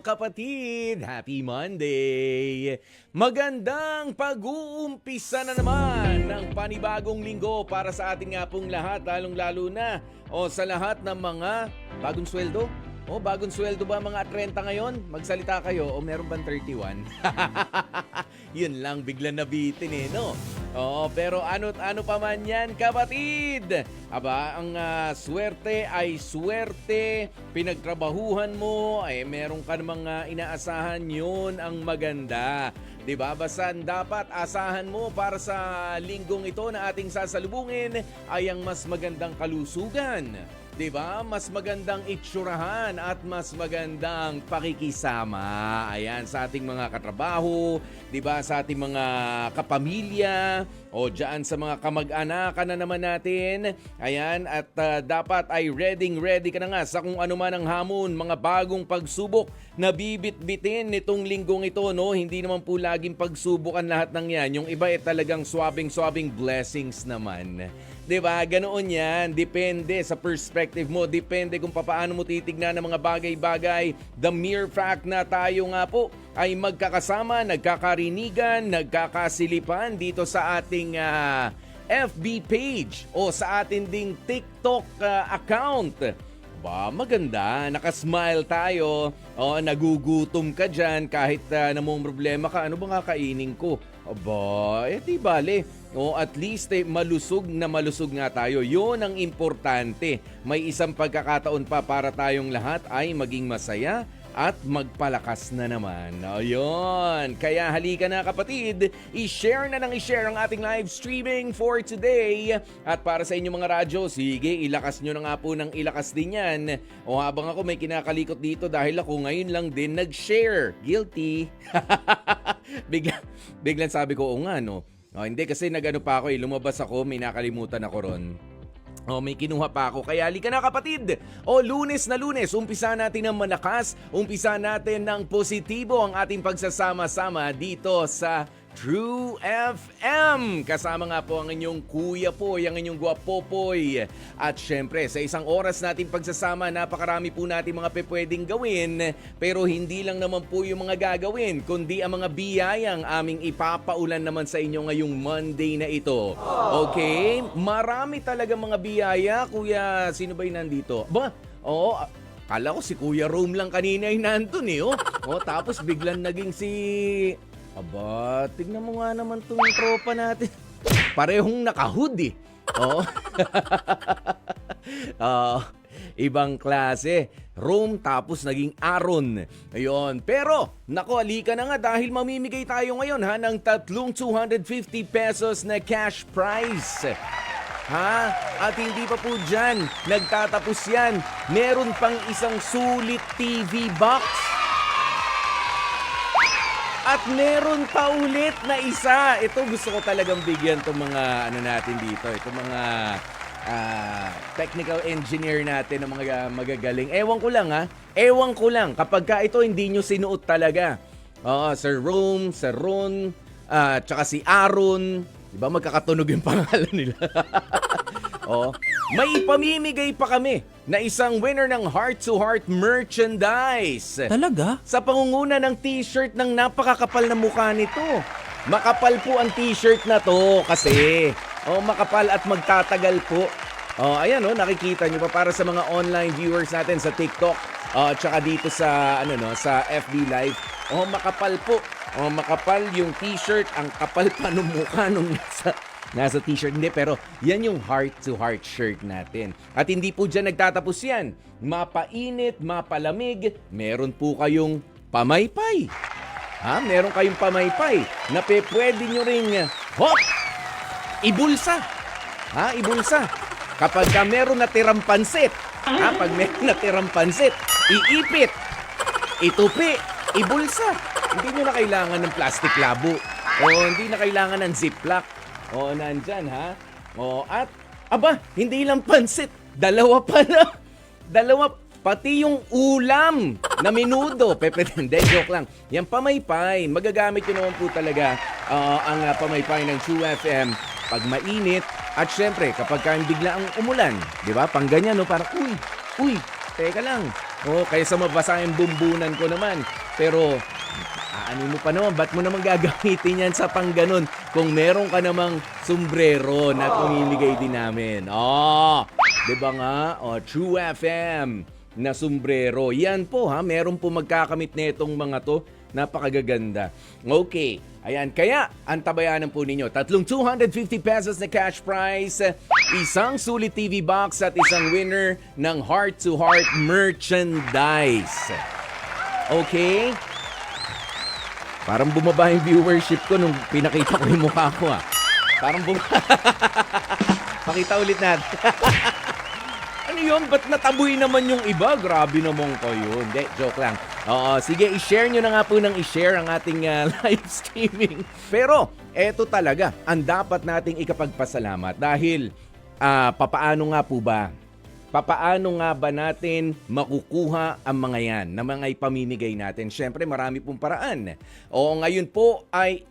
Kapatid, happy Monday! Magandang pag-uumpisa na naman ng panibagong linggo para sa ating nga pong lahat, lalong-lalo na sa lahat ng mga bagong sweldo. Bagong sweldo ba mga 30 ngayon? Magsalita kayo o meron bang 31? Yun lang, bigla nabitin no? Pero ano't ano pa man yan, kapatid. Aba, ang swerte ay swerte. Pinagtrabahuhan mo, ay meron ka namang inaasahan, yun ang maganda. Diba? Basta dapat asahan mo para sa linggong ito na ating sasalubungin ay ang mas magandang kalusugan. Diba? Mas magandang itsurahan at mas magandang pakikisama. Ayan, sa ating mga katrabaho, diba? Sa ating mga kapamilya, o dyan sa mga kamag-anakan na naman natin. Ayan, at dapat ay ready ka na nga sa kung ano man ang hamon, mga bagong pagsubok na bibit-bitin nitong linggong ito, no? Hindi naman po laging pagsubukan lahat ng yan. Yung iba ay talagang swabing blessings naman. Diba? Ganoon yan. Depende sa perspective mo. Depende kung paano mo titignan ng mga bagay-bagay. The mere fact na tayo nga po ay magkakasama, nagkakarinigan, nagkakasilipan dito sa ating FB page o sa ating ding TikTok account. Ba, maganda. Nakasmile tayo. Nagugutom ka dyan kahit namong problema ka. Ano ba nga kainin ko? Aba, di bale. At least malusog nga tayo. Yun ang importante. May isang pagkakataon pa para tayong lahat ay maging masaya at magpalakas na naman. Ayun. Kaya halika na kapatid, i-share ang ating live streaming for today. At para sa inyong mga radyo, sige, ilakas nyo na nga po ng ilakas din yan. Habang ako may kinakalikot dito dahil ako ngayon lang din nag-share. Guilty. Biglang sabi ko, nga no. Hindi kasi nagano pa ako lumabas ako, may nakalimutan ako ron. May kinuha pa ako. Kaya halika na kapatid. Lunes na Lunes, umpisa natin ng malakas, umpisa natin ng positibo ang ating pagsasama-sama dito sa True FM. Kasama nga po ang inyong Kuya Poy, ang inyong Guwapopoy. At syempre, sa isang oras natin pagsasama, napakarami po natin mga pwedeng gawin. Pero hindi lang naman po yung mga gagawin, kundi ang mga biyayang aming ipapaulan naman sa inyo ngayong Monday na ito. Okay? Marami talaga mga biyaya. Kuya, sino ba yung nandito? Kala ko si Kuya Rome lang kanina yung nandun tapos biglang naging si... Aba, tignan mo nga naman itong tropa natin. Parehong naka-hood ibang klase. Rome tapos naging Aaron. Ayun. Pero, halika na nga dahil mamimigay tayo ngayon ng tatlong 250 pesos na cash prize. At hindi pa po dyan. Nagtatapos yan. Meron pang isang sulit TV box. At meron pa ulit na isa. Ito gusto ko talagang bigyan itong mga natin dito. Itong mga technical engineer natin ng mga magagaling. Ewan ko lang. Kapag ka ito hindi nyo sinuot talaga. Sir Rome, Sir Ron, tsaka si Aaron. Diba magkakatunog yung pangalan nila? May ipamimigay pa kami na isang winner ng Heart to Heart merchandise. Talaga? Sa pangunguna ng t-shirt ng napakakapal na mukha nito. Makapal po ang t-shirt na to kasi. Makapal at magtatagal po. Ayan nakikita nyo pa para sa mga online viewers natin sa TikTok. Tsaka dito sa sa FB Live. Makapal po. Makapal yung t-shirt, ang kapal pa ng mukha nung nasa t-shirt. Hindi, pero yan yung heart-to-heart shirt natin. At hindi po dyan nagtatapos yan. Mapainit, mapalamig, meron po kayong pamaypay. Meron kayong pamaypay na pwede nyo ring ibulsa. Ibulsa. Kapag meron natirang pansit, pag meron natirang pansit, iipit, itupi, ibulsa. Hindi nyo na kailangan ng plastic labo. Hindi na kailangan ng ziplock. Nandyan at hindi lang pansit. Dalawa pala. Pati yung ulam na menudo. Hindi, joke lang. Yan pamaypay. Magagamit nyo naman po talaga ang pamaypay ng True FM pag mainit. At syempre, kapag bigla ang umulan, di ba? Pang ganyan, parang, uy, teka lang. Oh, kaysa mabasa yung bumbunan ko naman. Pero, ano mo pa naman, ba't mo naman gagamitin yan sa pangganon kung meron ka namang sombrero na pumimigay din namin? Oh, di ba nga? Oh, True FM na sombrero. Yan po ha, meron po magkakamit netong mga to. Napakagaganda. Okay. Ayan, kaya antabayanan po ninyo. 250 pesos na cash prize, isang sulit TV box at isang winner ng Heart to Heart merchandise. Okay? Parang bumaba yung viewership ko nung pinakita ko yung mukha ko Parang Pakita ulit natin. Ano yun? Ba't nataboy naman yung iba? Grabe naman kayo. Hindi, joke lang. Oo, sige, i-share nyo na nga po ng i-share ang ating live streaming. Pero, eto talaga, ang dapat nating ikapagpasalamat dahil papaano nga po ba? Papaano nga ba natin makukuha ang mga yan na mga ipamimigay natin? Siyempre, marami pong paraan. O ngayon po ay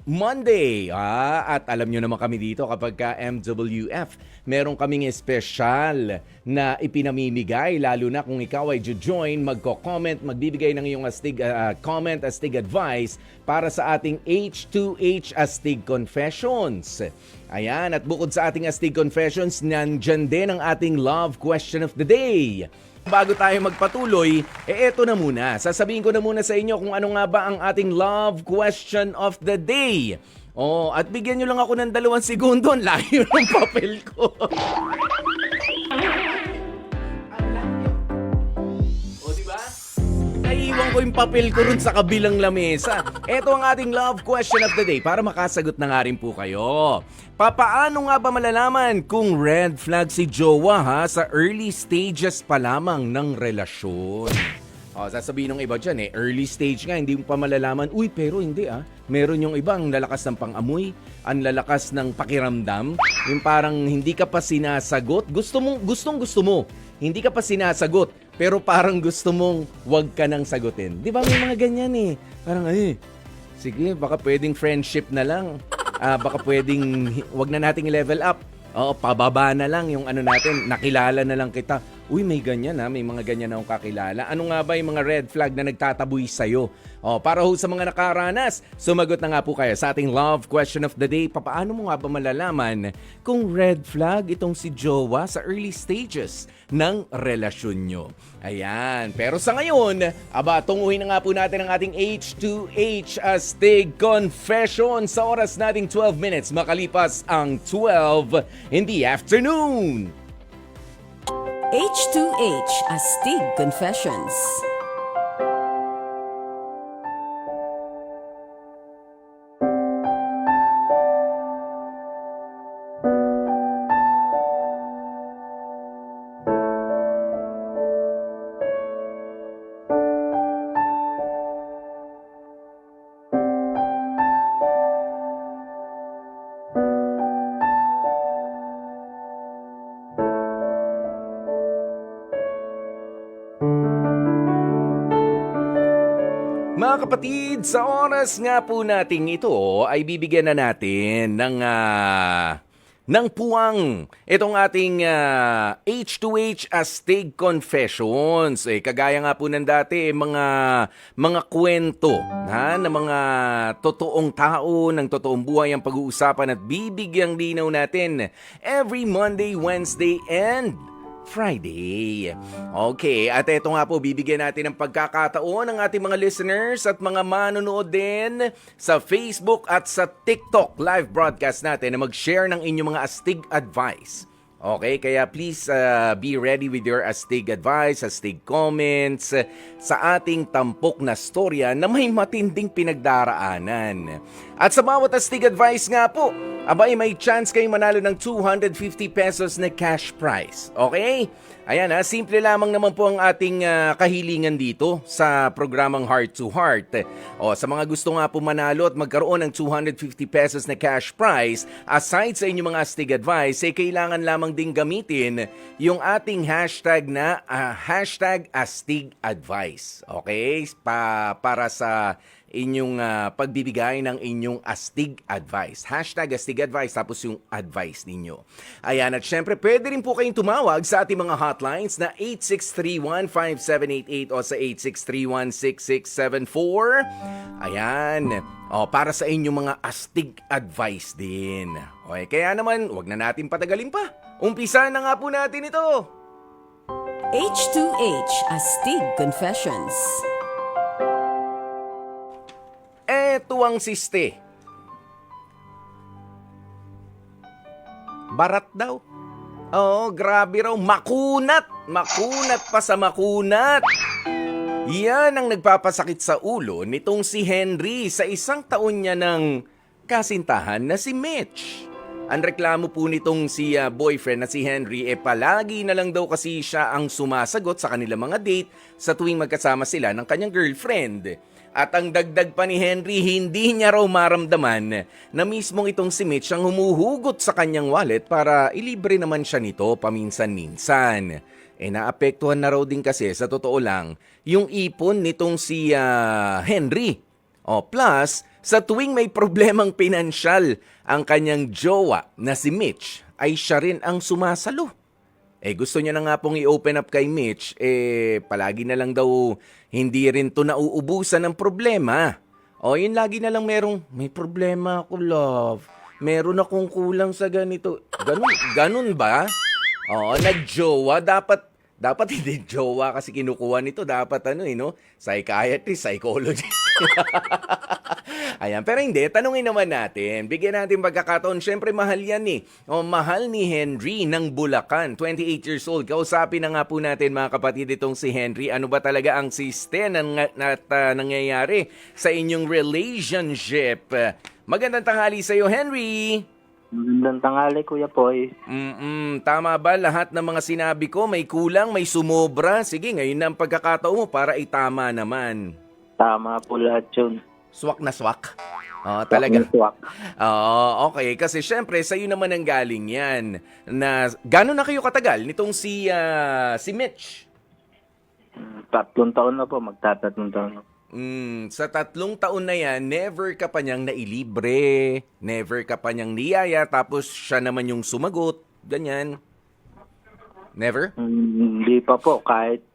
Monday. At alam nyo naman kami dito kapag ka MWF, meron kaming espesyal na ipinamimigay. Lalo na kung ikaw ay join, magko-comment, magbibigay ng iyong astig comment, astig advice para sa ating H2H Astig Confessions. Ayan, at bukod sa ating Astig Confessions, nandyan din ang ating Love Question of the Day. Bago tayo magpatuloy, eto na muna. Sasabihin ko na muna sa inyo kung ano nga ba ang ating Love Question of the Day. At bigyan nyo lang ako ng 2 segundo. Ang layo ng papel ko. Naiiwan ko yung papel ko rin sa kabilang lamesa. Ito ang ating love question of the day para makasagot na nga rin po kayo. Papaano nga ba malalaman kung red flag si jowa sa early stages pa lamang ng relasyon? Sasabihin ng iba dyan early stage nga, hindi mo pa malalaman. Uy, pero hindi Meron yung iba, ang lalakas ng pang-amoy, ang lalakas ng pakiramdam, yung parang hindi ka pa sinasagot. Gustong-gusto mo. Hindi ka pa sinasagot, pero parang gusto mong wag ka nang sagutin. Di ba may mga ganyan Parang sige, baka pwedeng friendship na lang. Baka pwedeng wag na nating level up. Pababa na lang yung natin, nakilala na lang kita. Uy, may ganyan may mga ganyan na akong kakilala. Ano nga ba yung mga red flag na nagtataboy sa'yo? Para sa mga nakaranas, sumagot na nga po kayo sa ating love question of the day. Paano mo nga ba malalaman kung red flag itong si jowa sa early stages ng relasyon nyo? Ayan, pero sa ngayon, tunguhin na nga po natin ang ating H2H Astig Confession sa oras nating 12 minutes makalipas ang 12 in the afternoon. H2H Astig Confessions. Mga kapatid, sa oras nga po nating ito ay bibigyan na natin ng puwang itong ating H2H Astig Confessions. Kagaya nga po ng dati, mga kwento na mga totoong tao, ng totoong buhay ang pag-uusapan at bibigyang linaw natin every Monday, Wednesday, and Friday. Okay, at ito nga po, bibigyan natin ng pagkakataon ng ating mga listeners at mga manonood din sa Facebook at sa TikTok live broadcast natin na mag-share ng inyong mga astig advice. Okay, kaya please be ready with your astig advice, astig comments sa ating tampok na storya na may matinding pinagdaraanan. At sa bawat astig advice nga po, may chance kayong manalo ng 250 pesos na cash prize. Okay? Ayan simple lamang naman po ang ating kahilingan dito sa programang Heart to Heart. Sa mga gusto nga po manalo at magkaroon ng 250 pesos na cash prize, aside sa inyong mga astig advice, kailangan lamang lang ding gamitin yung ating hashtag na hashtag AstigAdvice. Okay? Para sa inyong pagbibigay ng inyong astig advice. Hashtag astig advice, tapos yung advice ninyo. Ayan, at syempre, pwede rin po kayong tumawag sa ating mga hotlines na 8631-5788 o sa 8631-6674. Ayan, para sa inyong mga astig advice din. Okay, kaya naman, wag na natin patagalin pa. Umpisa na nga po natin ito. H2H Astig Confessions. Eto ang siste. Barat daw. Oo, grabe raw. Makunat. Makunat pa sa makunat. Yan ang nagpapasakit sa ulo nitong si Henry sa isang taon niya ng kasintahan na si Mitch. Ang reklamo po nitong si boyfriend na si Henry palagi na lang daw kasi siya ang sumasagot sa kanilang mga date sa tuwing magkasama sila ng kanyang girlfriend. At ang dagdag pa ni Henry, hindi niya raw maramdaman na mismong itong si Mitch ang humuhugot sa kanyang wallet para ilibre naman siya nito paminsan-minsan. Naapektuhan na raw din kasi sa totoo lang yung ipon nitong si Henry. Plus, sa tuwing may problemang pinansyal ang kanyang jowa na si Mitch, ay siya rin ang sumasalo. Gusto niya na nga pong i-open up kay Mitch, palagi na lang daw hindi rin to nauubusan ng problema. Yun lagi na lang may problema ako, love. Meron akong kulang sa ganito. Ganun ba? Nag-jowa, dapat hindi jowa kasi kinukuha nito. Dapat psychiatrist, psychologist. Ayan, pero hindi, tanungin naman natin. Bigyan natin pagkakataon. Siyempre, mahal yan mahal ni Henry ng Bulacan, 28 years old. Kausapin na nga po natin mga kapatid itong si Henry. Ano ba talaga ang siste na nangyayari sa inyong relationship? Magandang tanghali sa iyo, Henry. Magandang tanghali, Kuya Poy. Tama ba lahat ng mga sinabi ko? May kulang, may sumobra? Sige, ngayon na ang pagkakataon mo para itama naman. Tama po lahat yun. Swak na swak? Talaga? Swak. Okay. Kasi syempre, sa'yo naman ang galing yan. Na, gano'n na kayo katagal nitong si Mitch? 3 taon na po, magtatatlong taon na. Sa 3 taon na yan, never ka pa niyang nailibre, never ka pa niyang niyaya, tapos siya naman yung sumagot, ganyan. Never? Hindi pa po, kahit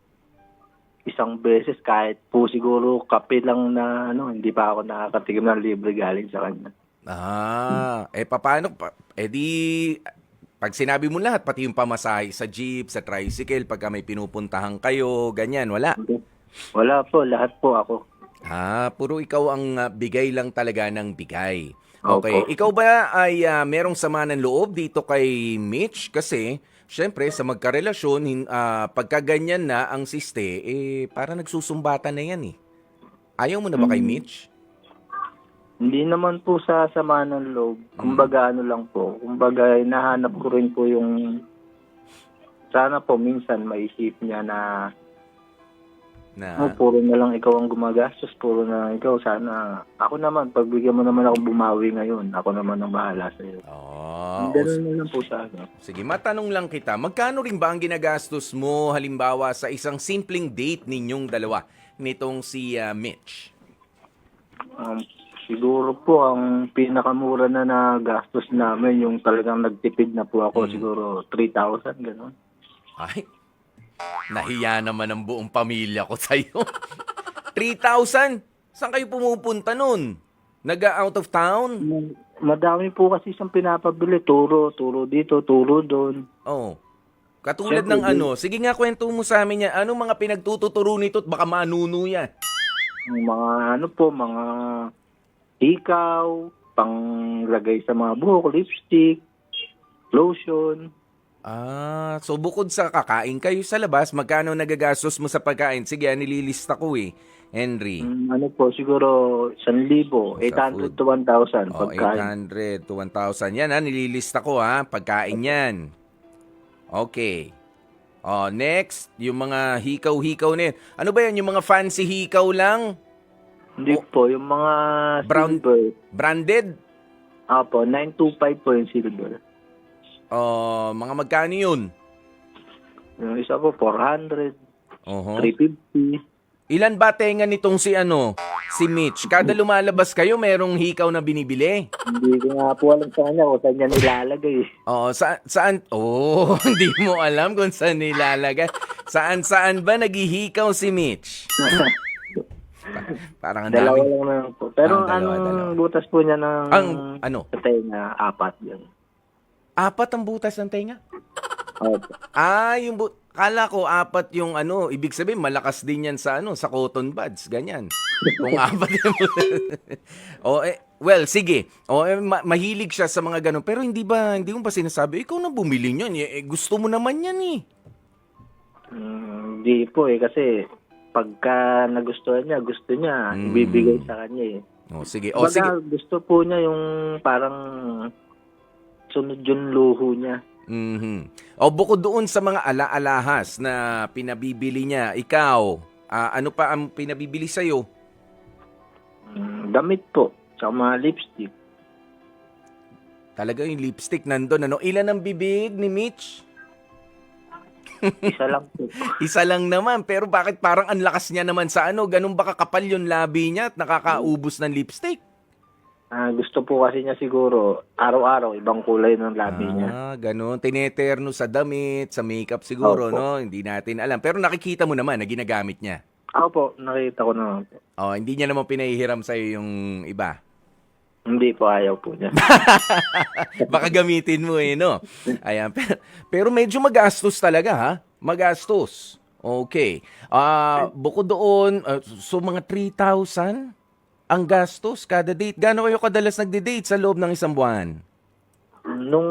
isang beses, kahit po siguro kape lang na hindi pa ako nakakatikim ng libre galing sa kanya. Paano? Pag sinabi mo lahat, pati yung pamasahe sa jeep, sa tricycle, pagka may pinupuntahan kayo, ganyan, wala? Wala po, lahat po ako. Puro ikaw ang bigay lang talaga ng bigay. Okay, Opo. ikaw ba ay merong sama ng loob dito kay Mitch? Kasi, syempre, sa magkarelasyon, pagka ganyan na ang siste, para nagsusumbatan na yan Ayaw mo na ba kay Mitch? Hindi naman po sa sama ng loob. Kumbaga lang po. Kumbaga hinahanap ko rin po yung sana po minsan maisip niya na puro na lang ikaw ang gumagastos, puro na ikaw. Sana ako naman, pagbigyan mo naman ako bumawi ngayon, ako naman ang bahala sa iyo. Ganun na lang po sa akin. Sige, matanong lang kita, magkano rin ba ang ginagastos mo halimbawa sa isang simpleng date ninyong dalawa nitong si Mitch? Siguro po ang pinakamura na gastos namin, yung talagang nagtipid na po ako, siguro 3,000, gano'n. Ay, nahiya naman ang buong pamilya ko sa'yo. 3,000? Saan kayo pumupunta nun? Nag-out of town? Madami po kasi siyang pinapabili. Turo dito, turo doon. Katulad Siyempre, ng sige nga kwento mo sa amin yan. Anong mga pinagtututuro nito at baka manuno yan? Yung mga mga hikaw, panglagay sa mga buhok, lipstick, lotion. So bukod sa kakain kayo sa labas, magkano nagagastos mo sa pagkain? Sige, nililista ko Henry. Siguro 1,000, 800 to 1,000 pagkain. 800 to 1,000. Yan nililista ko pagkain yan. Okay. Next, yung mga hikaw-hikaw na yun. Ano ba yan? Yung mga fancy hikaw lang? Hindi po, yung mga Brown- silver. Branded? Apo, 925 po yung silver. Mga magkano yun? Yung isa po, 400, Oho. 350. Ilan ba tenga nitong si Mitch? Kada lumalabas kayo, merong hikaw na binibili. Hindi ko nga po alam sa kanya kung saan niya nilalagay. Oo, saan? Oh, hindi mo alam kung saan nilalagay. Saan ba naghihikaw si Mitch? Parang ang Dalawa dami. lang naman po. Pero Dalawa. butas po niya ng Ang ano? sa tenga, 4 yun. 4 ang butas ng tenga? Opo. Kala ko 4 yung ibig sabihin malakas din yan sa sa cotton buds, ganyan. Kung 4 yung well, sige. Mahilig siya sa mga ganun. Pero hindi mo ba sinasabi, ikaw na bumili niyan, gusto mo naman yan eh. Hindi po kasi pagka nagustuhan niya, gusto niya, ibibigay sa kanya eh. Sige. Baga, Sige. gusto po niya yung parang sunod yung luho niya. Bukod doon sa mga ala-alahas na pinabibili niya, ikaw, ano pa ang pinabibili sa'yo? Damit po, tsaka mga lipstick. Talaga yung lipstick nandun, Ilan ang bibig ni Mitch? Isa lang po. Isa lang naman, pero bakit parang ang lakas niya naman sa ganun ba kakapal yung labi niya at nakakaubos ng lipstick? Gusto po kasi niya siguro, araw-araw, ibang kulay ng labi niya. Ganun. Tineterno sa damit, sa makeup siguro, Opo. no? Hindi natin alam. Pero nakikita mo naman na ginagamit niya. Ako po, nakita ko naman po. Hindi niya naman pinahihiram sa'yo yung iba. Hindi po, ayaw po niya. Baka gamitin mo no? Ayan. Pero medyo magastos talaga, ha? Magastos. Okay. Bukod doon, so mga 3,000 ang gastos kada date. Gaano kayo kadalas nagde-date sa loob ng isang buwan? Nung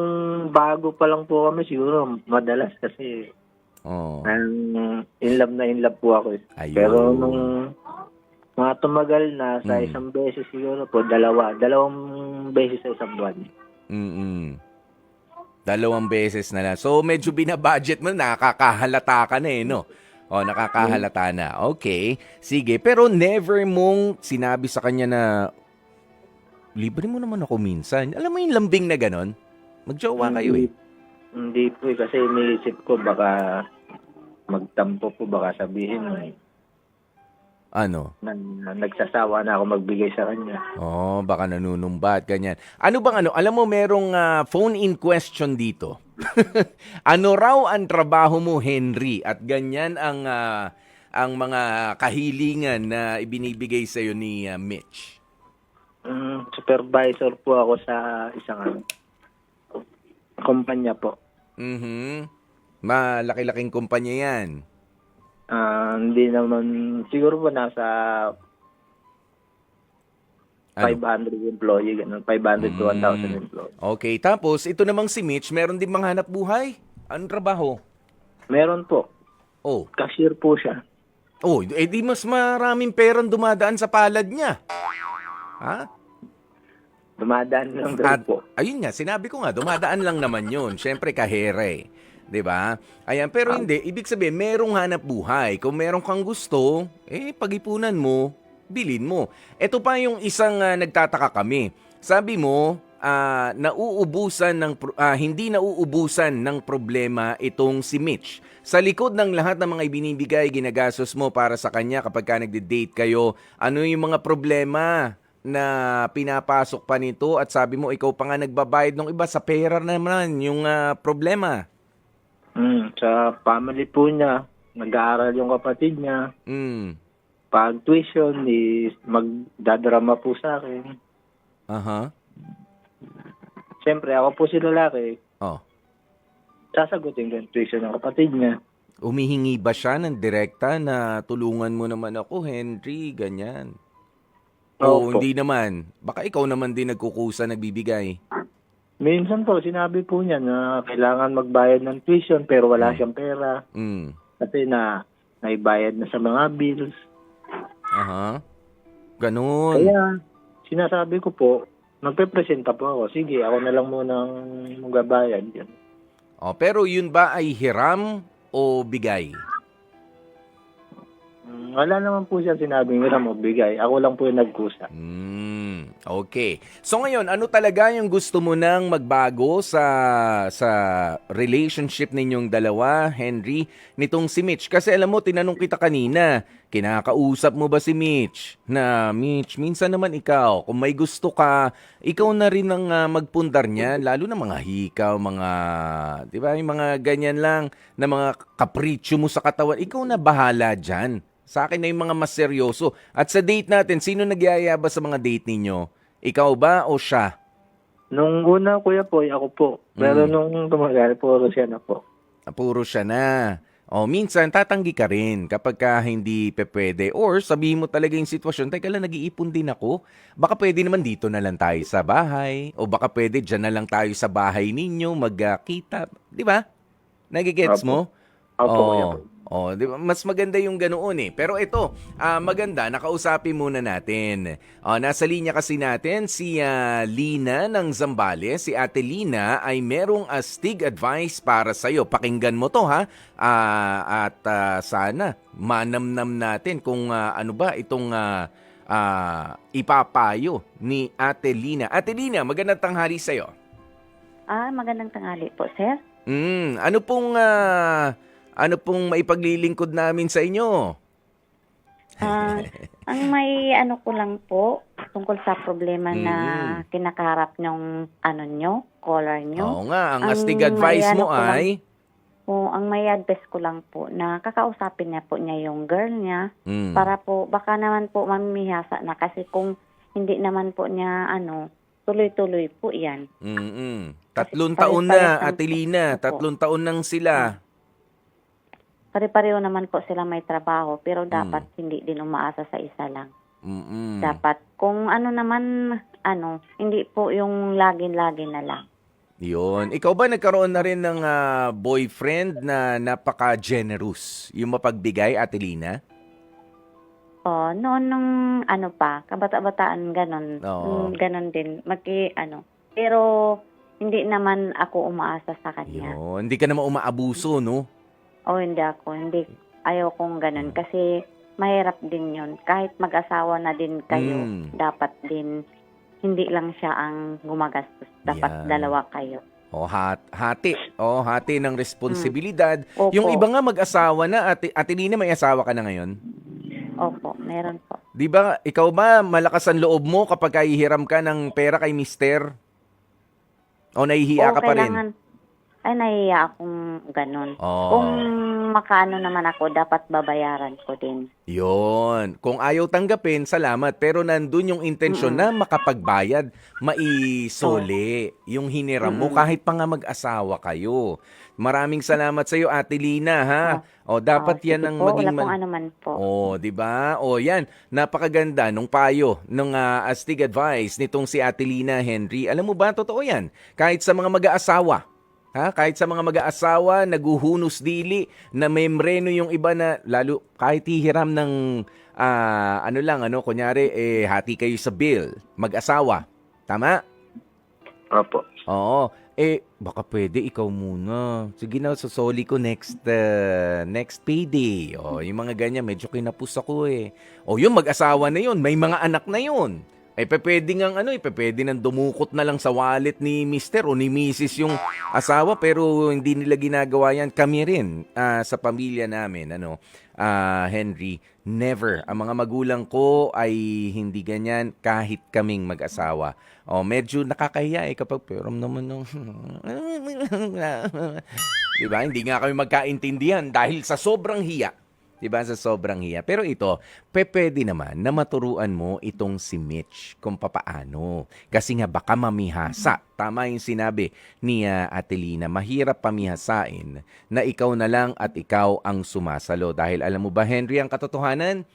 bago pa lang po kami, siguro madalas kasi in love po ako. Ayun. Pero nung mga tumagal na sa isang beses siguro po, dalawang beses sa isang buwan. 2 beses na lang. So medyo binabudget mo, nakakahalata ka na no? Nakakahalata na. Okay. Sige. Pero never mong sinabi sa kanya na, libre mo naman ako minsan. Alam mo yung lambing na ganon? Magjowa kayo eh. Hindi po kasi iniisip ko baka magtampo po, baka sabihin na nagsasawa na ako magbigay sa kanya. Baka nanunumbat, ganyan. Ano bang alam mo merong phone-in question dito. Ano raw ang trabaho mo, Henry? At ganyan ang mga kahilingan na ibinibigay sa iyo ni Mitch. Supervisor po ako sa isang kumpanya po. Malaki-laking kumpanya yan. Hindi naman, siguro po nasa 500 employee, ganun. 500 to 1,000 employee. Okay, tapos ito namang si Mitch, meron din mga hanap buhay? Anong trabaho? Meron po. Cashier po siya. Di mas maraming perang dumadaan sa palad niya. Ha? Dumadaan lang daw po. Ayun nga, sinabi ko nga, dumadaan lang naman yun. Siyempre, kahere. 'Di ba? Ayan, pero hindi. Ibig sabihin, merong hanap buhay. Kung meron kang gusto, pag-ipunan mo, bilhin mo. Ito pa yung isang nagtataka kami. Sabi mo, hindi nauubusan ng problema itong si Mitch. Sa likod ng lahat ng mga ibinibigay, ginagastos mo para sa kanya kapag ka nagde-date kayo, ano yung mga problema na pinapasok pa nito at sabi mo, ikaw pa nga nagbabayad ng iba, sa pera naman yung problema. Sa family po niya, nag-aaral yung kapatid niya. Pag tuition, magdadrama po sa akin. Siyempre, ako po si lalaki. Sasagutin ko yung tuition ng kapatid niya. Umihingi ba siya ng direkta na tulungan mo naman ako, Henry, ganyan? O hindi naman? Baka ikaw naman din nagkukusa, nagbibigay. Minsan po, sinabi po niya na kailangan magbayad ng tuition pero wala siyang pera. Kasi naibayad na sa mga bills. Ganun. Kaya, sinasabi ko po, magpe-presenta po ako. Sige, ako na lang muna ang magbabayad. Yan. Pero yun ba ay hiram o bigay? Wala naman po siya sinabing hiram o bigay. Ako lang po yung nagkusa. Okay. So ngayon, ano talaga yung gusto mo nang magbago sa relationship ninyong dalawa, Henry, nitong si Mitch? Kasi alam mo, tinanong kita kanina, kinakausap mo ba si Mitch? Na, Mitch, minsan naman ikaw, kung may gusto ka, ikaw na rin ang magpundar niyan, lalo na mga hikaw, mga, di ba, yung mga ganyan lang, na mga kapritsyo mo sa katawan, ikaw na bahala dyan. Sa akin na yung mga mas seryoso. At sa date natin, sino nagyayaba sa mga date ninyo? Ikaw ba o siya? Nung una, Kuya Poy, ako po. Pero nung tumagal, puro siya na po. Puro siya na. O minsan, tatanggi ka rin kapag ka hindi pwede. Or sabihin mo talaga yung sitwasyon, teka lang, nag-iipon din ako. Baka pwede naman dito na lang tayo sa bahay. O baka pwede dyan na lang tayo sa bahay ninyo, magkita. Di ba? Nagigets mo? Opo, Kuya Poy. Oh, di ba? Mas maganda yung ganoon eh. Pero ito, maganda, nakausapin muna natin. Nasa linya kasi natin si Lina ng Zambales. Si Ate Lina ay merong astig advice para sa'yo. Pakinggan mo to ha. At sana manamnam natin kung ano ba itong ipapayo ni Ate Lina. Ate Lina, magandang tanghali sa'yo. Magandang tanghali po, sir. Ano pong maipaglilingkod namin sa inyo? Ang may ano ko lang po, tungkol sa problema na kinakaharap nyo, caller nyo. Oo nga, ang astig advice mo ay? Ang may advice ko lang po na kakausapin niya po niya yung girl niya para po, baka naman po mamimihasa na kasi kung hindi naman po niya tuloy-tuloy po yan. 3 taon na, pares-pares Ate Lina. 3 taon nang sila. Pare-pareho naman po sila may trabaho pero dapat hindi din umaasa sa isa lang. Dapat kung hindi po yung lagi-lagi na lang. Yun. Ikaw ba nagkaroon na rin ng boyfriend na napaka-generous? Yung mapagbigay, Ate Lina? Noon nung kabata-bataan ganon. Oo. Ganon din. Pero hindi naman ako umaasa sa kanya. Yun. Hindi ka naman umaabuso, no? Hindi ako. Ayaw kong ganon. Kasi mahirap din yun. Kahit mag-asawa na din kayo, dapat din hindi lang siya ang gumagastos. Dapat Yan. dalawa kayo. Hati. Hati ng responsibilidad. Opo. Yung iba nga mag-asawa na. Ate Lina, may asawa ka na ngayon? Opo, meron po. Di ba, ikaw ba malakas ang loob mo kapag hihiram ka ng pera kay mister? O nahihiya ka pa rin? Nahihiya akong ganon. Oo. Kung makaano naman ako, dapat babayaran ko din. Yun. Kung ayaw tanggapin, salamat. Pero nandun yung intensyon na makapagbayad, maisole yung hiniram mo kahit pa nga mag-asawa kayo. Maraming salamat sa iyo, Ate Lina, ha? Dapat yan ang maging... Wala pong anuman po. di ba? Yan. Napakaganda nung payo, nung astig advice nitong si Ate Lina, Henry. Alam mo ba, totoo yan. Kahit sa mga mag-aasawa, kahit sa mga mag-aasawa, naguhunos dili, na membreno yung iba na, lalo kahit hihiram ng, kunyari, hati kayo sa bill, mag-asawa. Tama? Opo. Oo. Baka pwede ikaw muna. Sige na, sasoli ko next payday. Yung mga ganyan, medyo kinapos ako eh. Yung mag-asawa na yun, may mga anak na yun. Pwede nang dumukot na lang sa wallet ni Mister o ni Mrs. yung asawa pero hindi nila ginagawa yan. Kami rin sa pamilya namin, Henry, never. Ang mga magulang ko ay hindi ganyan kahit kaming mag-asawa. Medyo nakakahiya kapag pero naman nung diba? Hindi nga kami magkaintindihan dahil sa sobrang hiya. Diba? Sa sobrang hiya. Pero ito, pwede naman na maturuan mo itong si Mitch kung papaano. Kasi nga baka mamihasa. Tama yung sinabi ni Ate Lina. Mahirap pamihasain na ikaw na lang at ikaw ang sumasalo. Dahil alam mo ba, Henry, ang katotohanan?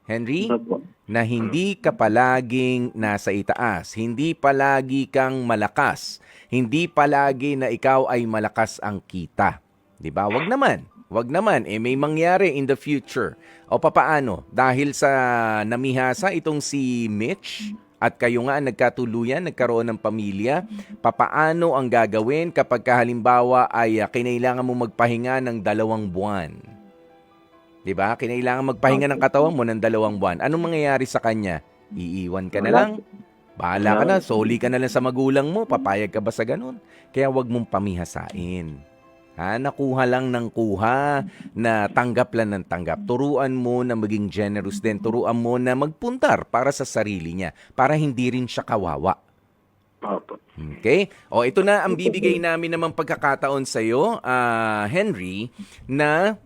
Henry? Opo. Na hindi ka palaging nasa itaas. Hindi palagi kang malakas. Hindi palagi na ikaw ay malakas ang kita. Diba? Wag naman. May mangyari in the future. O papaano? Dahil sa namihasa itong si Mitch at kayo nga nagkatuluyan, nagkaroon ng pamilya, papaano ang gagawin kapag halimbawa ay kinailangan mo magpahinga ng 2 buwan? Diba? Kinailangan magpahinga ng katawan mo ng 2 buwan. Anong mangyayari sa kanya? Iiwan ka na Wala. lang. Bahala ka na, soli ka na lang sa magulang mo. Papayag ka ba sa ganun? Kaya wag mong pamihasain. Nakuha lang ng kuha, na tanggap lang ng tanggap. Turuan mo na maging generous din. Turuan mo na magpuntar para sa sarili niya. Para hindi rin siya kawawa. Opo. Okay? O, ito na ang bibigay namin namang pagkakataon sa'yo, Henry, na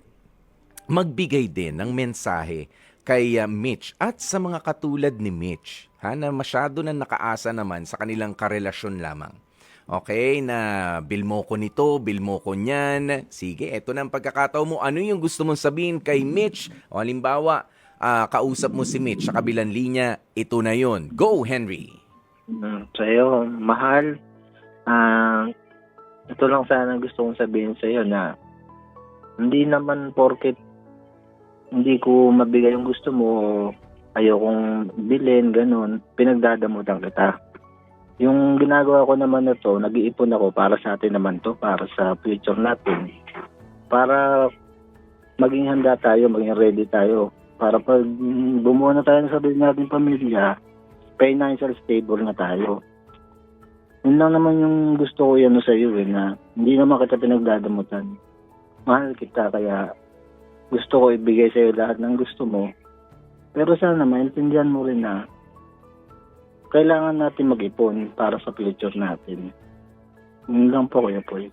magbigay din ng mensahe kay Mitch at sa mga katulad ni Mitch, na masyado na nakaasa naman sa kanilang karelasyon lamang. Okay, na bil mo ko nito, bil mo ko niyan. Sige, eto na ang pagkakataon mo. Ano yung gusto mong sabihin kay Mitch? O halimbawa, kausap mo si Mitch sa kabilang linya, ito na yon. Go, Henry! Sa'yo, mahal, ito lang sana gusto kong sabihin sa'yo na hindi naman porket hindi ko mabigay yung gusto mo, ayokong bilhin, ganun, pinagdadamutan kita. Yung ginagawa ko naman na to, nag-iipon ako para sa atin naman to, para sa future natin. Para maging handa tayo, maging ready tayo. Para pag bumuo na tayo ng sarili natin pamilya, financial stable na tayo. Yun lang naman yung gusto ko yan sa iyo, na hindi naman kita pinagdadamutan. Mahal kita, kaya gusto ko ibigay sa iyo lahat ng gusto mo. Pero sana maintindihan mo rin na kailangan natin mag-ipon para sa future natin. Yun lang po, Kuya Poy.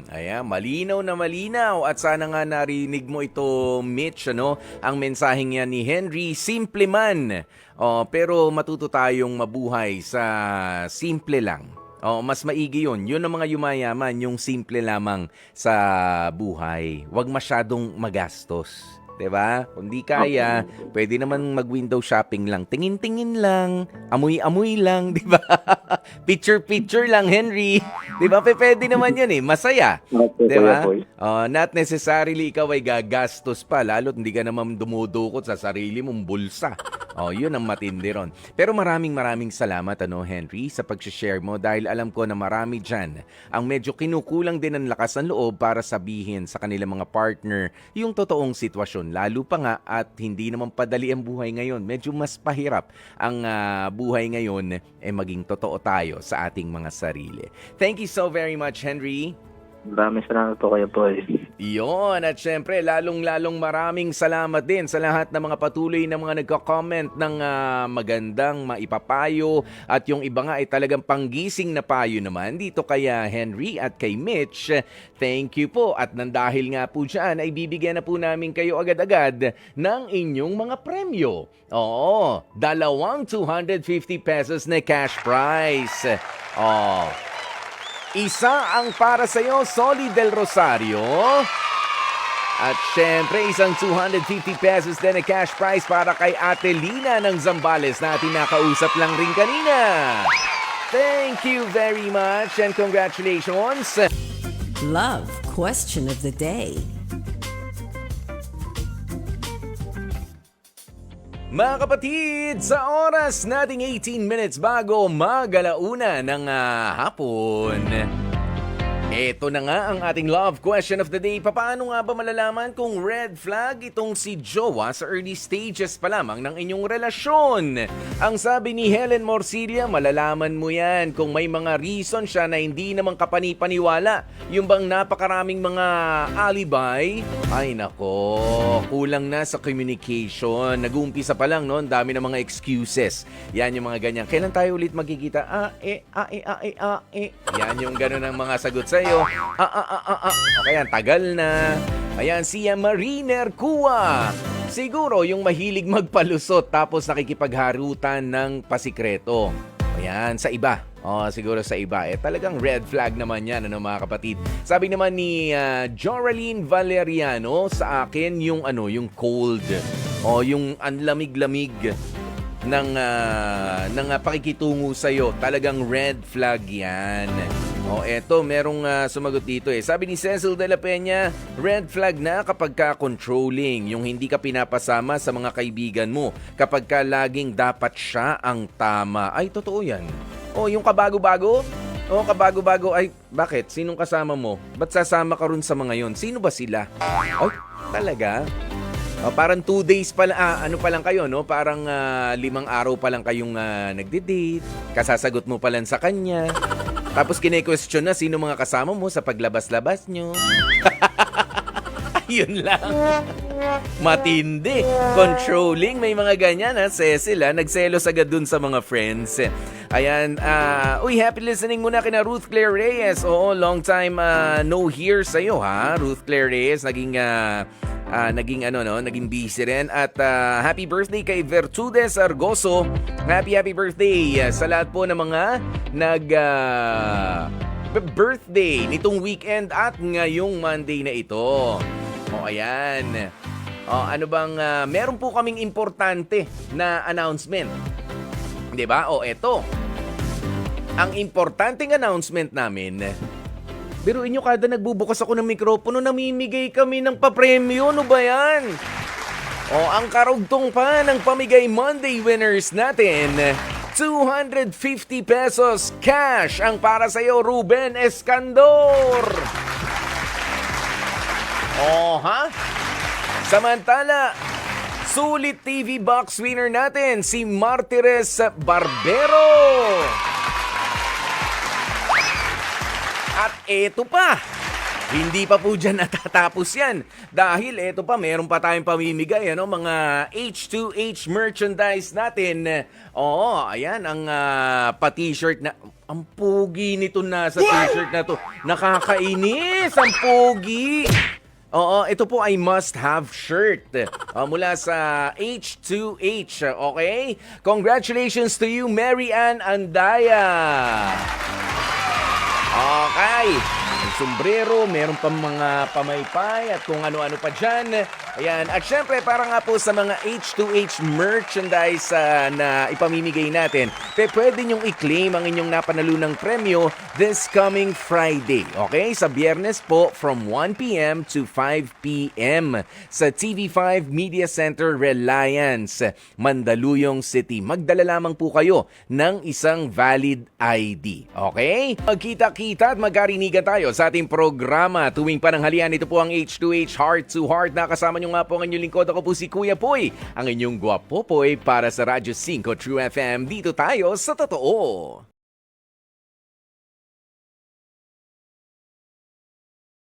Ayan, malinaw na malinaw. At sana nga narinig mo ito, Mitch, ang mensaheng yan ni Henry. Simple man. Pero matuto tayong mabuhay sa simple lang. Mas maigi yun. Yun ang mga yumayaman, yung simple lamang sa buhay. Huwag masyadong magastos. 'Di ba? Kung di kaya, pwede naman mag-window shopping lang. Tingin-tingin lang, amoy-amoy lang, 'di ba? Picture-picture lang, Henry. 'Di ba? Pwede naman 'yun Masaya. Okay, 'Di ba? Kuya Poy. Not necessarily ikaw ay gagastos pa, lalo't hindi ka naman dumudukot sa sarili mong bulsa. 'Yun ang matindi ron. Pero maraming salamat Henry sa pag-share mo, dahil alam ko na marami diyan ang medyo kinukulang din ng lakas ng loob para sabihin sa kanilang mga partner yung totoong sitwasyon. Lalo pa nga at hindi naman padali ang buhay ngayon. Medyo mas pahirap ang buhay ngayon, maging totoo tayo sa ating mga sarili. Thank you so very much, Henry. Maraming salamat po, Kuya Poy. Iyon, at syempre, lalong-lalong maraming salamat din sa lahat ng mga patuloy na mga nagko-comment ng magandang maipapayo, at yung iba nga ay talagang panggising na payo naman dito kay Henry at kay Mitch. Thank you po, at nang dahil nga po dyan ay bibigyan na po namin kayo agad-agad ng inyong mga premyo. Oo, 250 pesos na cash prize. Isa ang para sa'yo, Solid del Rosario. At syempre, isang 250 pesos din na cash prize para kay Ate Lina ng Zambales na ating nakausap lang rin kanina. Thank you very much and congratulations. Love question of the day. Mga kapatid, sa oras nating 18 minutes bago mag-alauna ng hapon, eto na nga ang ating love question of the day. Paano nga ba malalaman kung red flag itong si jowa sa early stages pa lamang ng inyong relasyon? Ang sabi ni Helen Morcilla, malalaman mo yan kung may mga reason siya na hindi naman kapani-paniwala. Yung bang napakaraming mga alibay? Ay nako, kulang na sa communication. Nag-uumpisa pa lang, no? Ang dami ng mga excuses. Yan yung mga ganyan. Kailan tayo ulit magkikita? Yan yung gano'n ang mga sagot sa'yo. Okay, yan, tagal na. Ayan, si Mariner Kua. Siguro yung mahilig magpalusot tapos nakikipagharutan ng pasikreto. Ayan, sa iba. Siguro sa iba. Talagang red flag naman yan, mga kapatid. Sabi naman ni Joraline Valeriano, sa akin yung cold. Yung anlamig-lamig ng pakikitungo sa'yo. Talagang red flag yan. Eto, merong sumagot dito Sabi ni Cecil de la Peña, red flag na kapag ka controlling, yung hindi ka pinapasama sa mga kaibigan mo, kapag ka laging dapat siya ang tama. Ay, totoo yan. Yung kabago-bago? Kabago-bago. Ay, bakit? Sinong kasama mo? Ba't sasama ka rin sa mga yon? Sino ba sila? Ay, talaga? Parang 2 days pa lang, ano pa lang kayo, no? Parang 5 araw pa lang kayong nagde-date. Kasasagot mo pa lang sa kanya. Tapos kine-question na sino mga kasama mo sa paglabas-labas nyo. Ayun lang. Matindi. Controlling. May mga ganyan Cecil nagselos agad dun sa mga friends. Ayan. Uy, happy listening muna kina Ruth Claire Reyes. Oo, long time no hear sa'yo ha. Ruth Claire Reyes. Naging busy rin. At happy birthday kay Virtudes Argoso. Happy birthday sa lahat po ng mga birthday nitong weekend at ngayong Monday na ito. O ayan. Ano bang meron po kaming importante na announcement. 'Di ba? Eto. Ang importanteng announcement namin. Biruin nyo, kada nagbubukas ako ng mikropono, namimigay kami ng papremyo. Ano ba yan? Ang karugtong pa ng Pamigay Monday winners natin, 250 pesos cash ang para sa'yo, Ruben Escandor. Samantala, sulit TV box winner natin, si Martires Barbero. At eto pa, hindi pa po dyan natatapos yan. Dahil eto pa, meron pa tayong pamimigay, mga H2H merchandise natin. Ayan, ang pa-t-shirt na... Ang pogi nito na sa t-shirt na to. Nakakainis, ang pogi. Ito po ay must-have shirt mula sa H2H, okay? Congratulations to you, Mary Ann Andaya. Okay. May sombrero, meron pang mga pamaypay at kung ano-ano pa dyan. Ayan. At syempre, para nga po sa mga H2H merchandise na ipamimigay natin, pwede nyong i-claim ang inyong napanalunang premyo this coming Friday. Okay? Sa Biyernes po from 1 p.m. to 5 p.m. sa TV5 Media Center Reliance, Mandaluyong City. Magdala lamang po kayo ng isang valid ID. Okay? Magkita-kita at magkarinigan tayo sa ating programa tuwing pananghalian. Ito po ang H2H Heart to Heart. Nakasama nyo nga po ang inyong lingkod. Ako po si Kuya Poy, ang inyong gwapopoy para sa Radyo 5 True FM. Dito tayo sa totoo.